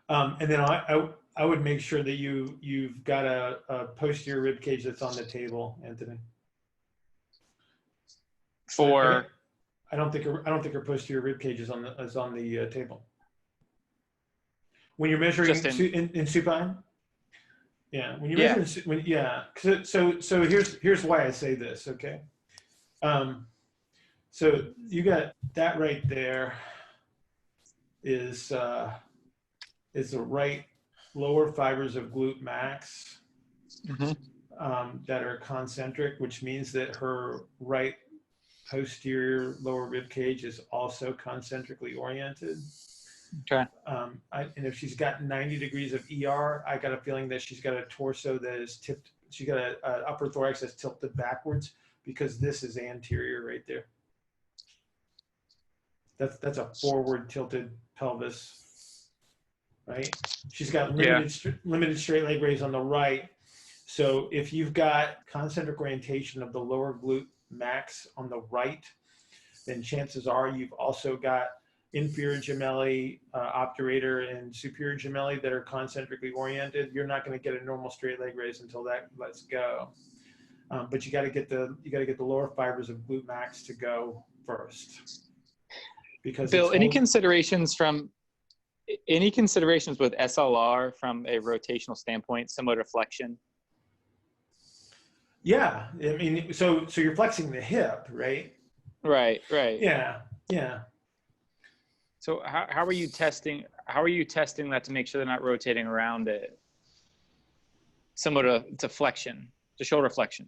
And then I would make sure that you've got a posterior rib cage that's on the table, Anthony. For I don't think her posterior rib cage is on the table. When you're measuring in supine, yeah. When you're measuring, yeah. So here's why I say this. Okay. So you got that right there. Is the right lower fibers of glute max that are concentric, which means that her right posterior lower rib cage is also concentrically oriented. Okay. And if she's got 90 degrees of ER, I got a feeling that she's got a torso that is tipped. She's got an upper thorax that's tilted backwards because this is anterior right there. That's a forward tilted pelvis, right? She's got limited straight leg raise on the right. So if you've got concentric orientation of the lower glute max on the right, then chances are you've also got inferior gemelli obturator and superior gemelli that are concentrically oriented. You're not going to get a normal straight leg raise until that lets go. But you got to get the lower fibers of glute max to go first. Because Bill, any considerations with SLR from a rotational standpoint, similar to flexion? Yeah, I mean, so you're flexing the hip, right? Right. Yeah. So how are you testing? How are you testing that to make sure they're not rotating around it? Similar to flexion, to shoulder flexion.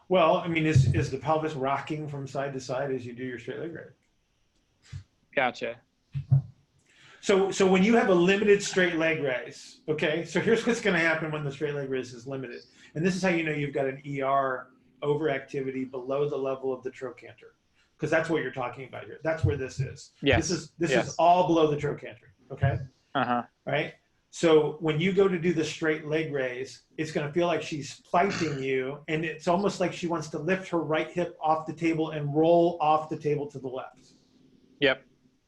Well, I mean, is the pelvis rocking from side to side as you do your straight leg raise? Gotcha. So when you have a limited straight leg raise, okay, so here's what's going to happen when the straight leg raise is limited. And this is how you know you've got an ER overactivity below the level of the trochanter, because that's what you're talking about here. That's where this is. Yes. This is all below the trochanter, okay? Right? So when you go to do the straight leg raise, it's going to feel like she's fighting you, and it's almost like she wants to lift her right hip off the table and roll off the table to the left. Yep.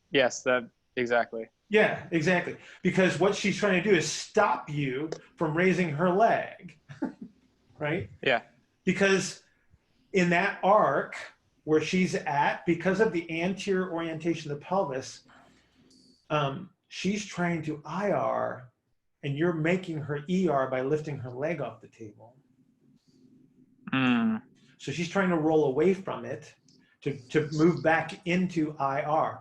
Yes, exactly. Yeah, exactly. Because what she's trying to do is stop you from raising her leg, right? Yeah. Because in that arc where she's at, because of the anterior orientation of the pelvis, she's trying to IR, and you're making her ER by lifting her leg off the table. So she's trying to roll away from it to move back into IR.